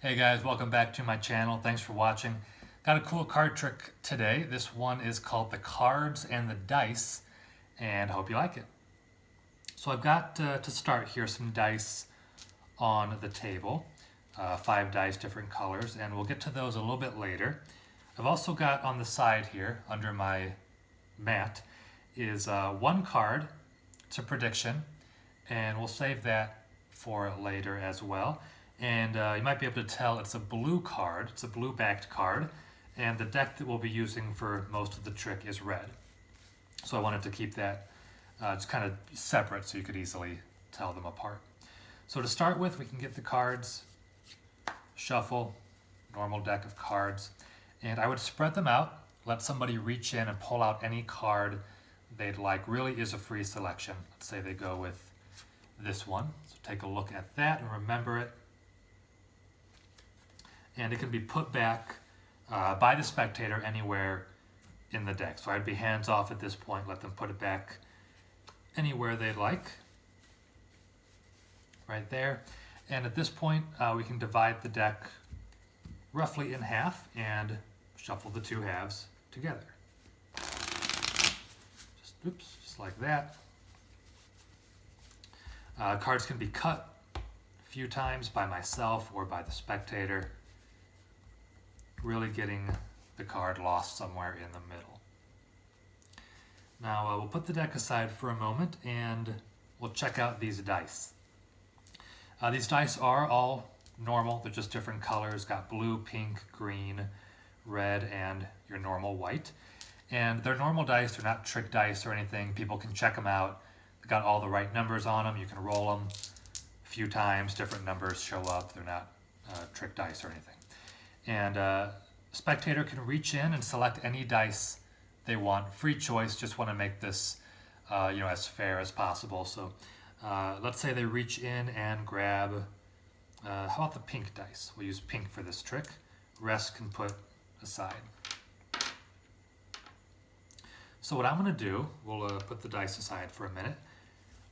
Hey guys, welcome back to my channel. Thanks for watching. Got a cool card trick today. This one is called the cards and the dice, and I hope you like it. So I've got to start here some dice on the table, 5 dice, different colors, and we'll get to those a little bit later. I've also got on the side here, under my mat, is one card. It's a prediction, and we'll save that for later as well. And you might be able to tell it's a blue card, it's a blue backed card, and the deck that we'll be using for most of the trick is red. So I wanted to keep that just kind of separate so you could easily tell them apart. So to start with, we can get the cards, shuffle, normal deck of cards, and I would spread them out, let somebody reach in and pull out any card they'd like. Really is a free selection. Let's say they go with this one. So take a look at that and remember it. And it can be put back by the spectator anywhere in the deck. So I'd be hands off at this point, let them put it back anywhere they'd like. Right there. And at this point, we can divide the deck roughly in half and shuffle the two halves together. Just like that. Cards can be cut a few times by myself or by the spectator, really getting the card lost somewhere in the middle. Now we'll put the deck aside for a moment and we'll check out these dice. These dice are all normal, they're just different colors, got blue, pink, green, red, and your normal white. And they're normal dice, they're not trick dice or anything. People can check them out. They've got all the right numbers on them. You can roll them a few times, different numbers show up. They're not trick dice or anything. And spectator can reach in and select any dice they want. Free choice, just want to make this as fair as possible. So let's say they reach in and grab, how about the pink dice? We'll use pink for this trick. Rest can put aside. So what I'm going to do, we'll put the dice aside for a minute.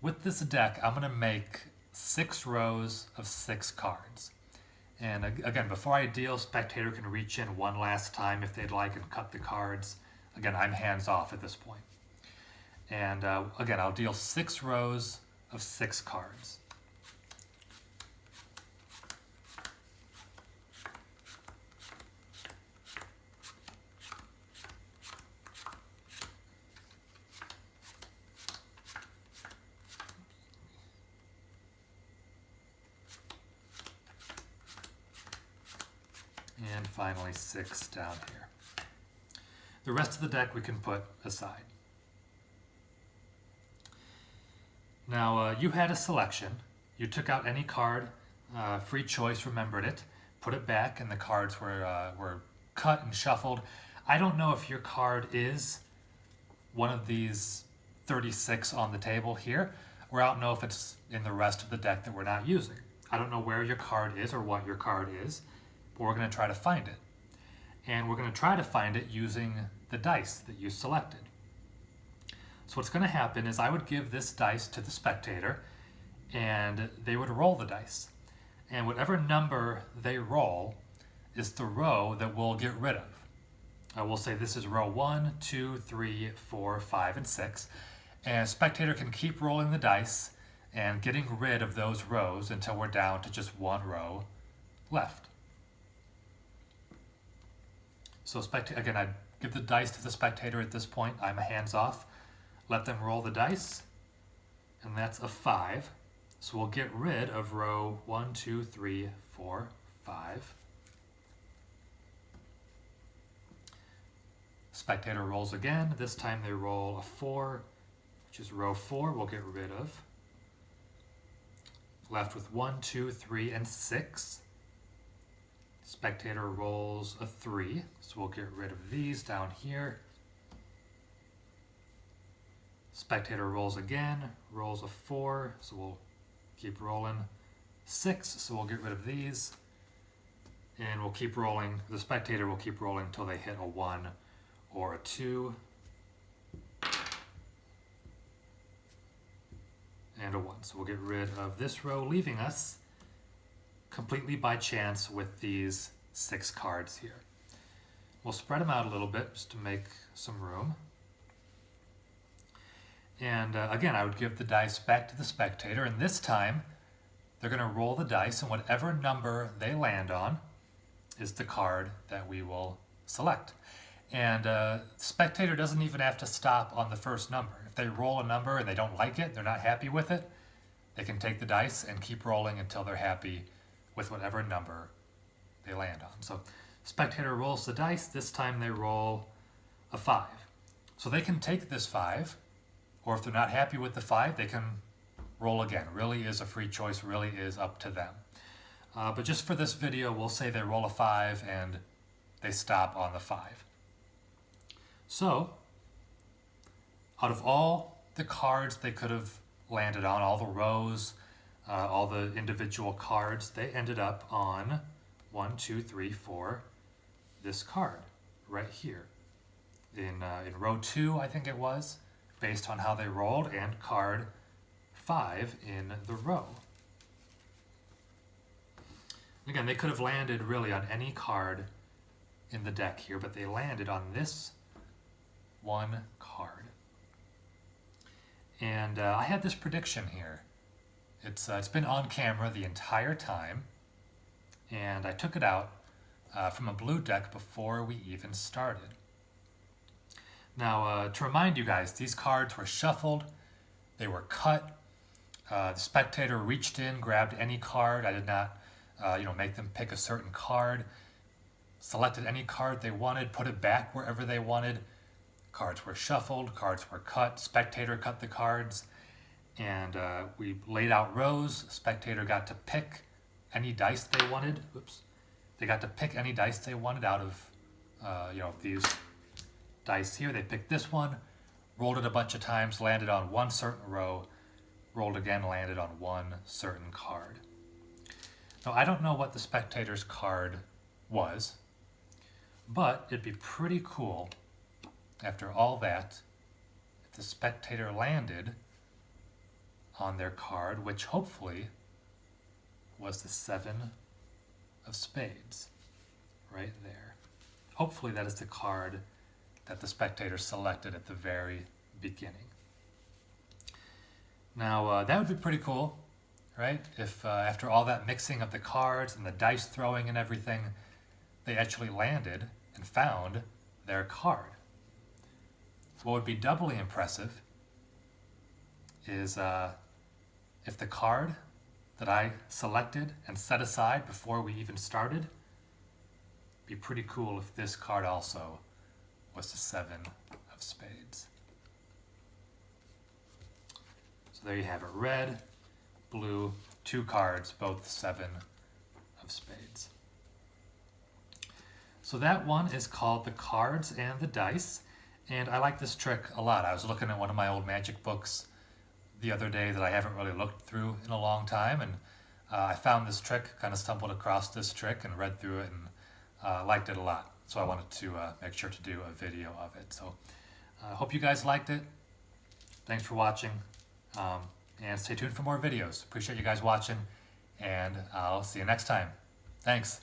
With this deck, I'm going to make 6 rows of 6 cards. And again, before I deal, spectator can reach in one last time if they'd like and cut the cards. Again, I'm hands off at this point. And again, I'll deal 6 rows of 6 cards. And finally 6 down here. The rest of the deck we can put aside. Now you had a selection. You took out any card, free choice, remembered it, put it back, and the cards were cut and shuffled. I don't know if your card is one of these 36 on the table here, or I don't know if it's in the rest of the deck that we're not using. I don't know where your card is or what your card is, but we're going to try to find it. And we're going to try to find it using the dice that you selected. So what's going to happen is I would give this dice to the spectator and they would roll the dice. And whatever number they roll is the row that we'll get rid of. I will say this is row 1, 2, 3, 4, 5, and 6. And spectator can keep rolling the dice and getting rid of those rows until we're down to just one row left. So again, I'd give the dice to the spectator at this point. I'm hands off. Let them roll the dice. And that's a 5. So we'll get rid of row 1, 2, 3, 4, 5. Spectator rolls again. This time they roll a 4, which is row 4 we'll get rid of. Left with 1, 2, 3, and 6. Spectator rolls a 3, so we'll get rid of these down here. Spectator rolls again, rolls a 4, so we'll keep rolling. 6, so we'll get rid of these. And we'll keep rolling, the spectator will keep rolling until they hit a 1 or a 2. And a 1, so we'll get rid of this row, leaving us completely by chance with these 6 cards here. We'll spread them out a little bit just to make some room. And again, I would give the dice back to the spectator, and this time they're going to roll the dice, and whatever number they land on is the card that we will select. And the spectator doesn't even have to stop on the first number. If they roll a number and they don't like it, they're not happy with it, they can take the dice and keep rolling until they're happy with whatever number they land on. So spectator rolls the dice. This time they roll a 5. So they can take this 5, or if they're not happy with the 5, they can roll again. Really is a free choice, really is up to them. But just for this video, we'll say they roll a 5 and they stop on the 5. So, out of all the cards they could have landed on, all the rows, all the individual cards, they ended up on 1, 2, 3, 4, this card right here. In row 2, I think it was, based on how they rolled, and card 5 in the row. Again, they could have landed really on any card in the deck here, but they landed on this one card. And I had this prediction here. It's been on camera the entire time, and I took it out from a blue deck before we even started. Now, to remind you guys, these cards were shuffled, they were cut. The spectator reached in, grabbed any card. I did not make them pick a certain card, selected any card they wanted, put it back wherever they wanted. Cards were shuffled, cards were cut, spectator cut the cards, and we laid out rows. Spectator got to pick any dice they wanted. Oops. They got to pick any dice they wanted out of these dice here. They picked this one, rolled it a bunch of times, landed on one certain row, rolled again, landed on one certain card. Now, I don't know what the spectator's card was, but it'd be pretty cool, after all that, if the spectator landed on their card, which hopefully was the 7 of spades, right there. Hopefully that is the card that the spectator selected at the very beginning. Now, that would be pretty cool, right? If after all that mixing of the cards and the dice throwing and everything, they actually landed and found their card. What would be doubly impressive is if the card that I selected and set aside before we even started, it'd be pretty cool if this card also was the 7 of spades. So there you have it, red, blue, 2 cards, both 7 of spades. So that one is called the Cards and the Dice, and I like this trick a lot. I was looking at one of my old magic books the other day that I haven't really looked through in a long time, and I found this trick, kind of stumbled across this trick and read through it and liked it a lot. So I wanted to make sure to do a video of it. So I hope you guys liked it. Thanks for watching, and stay tuned for more videos. Appreciate you guys watching, and I'll see you next time. Thanks.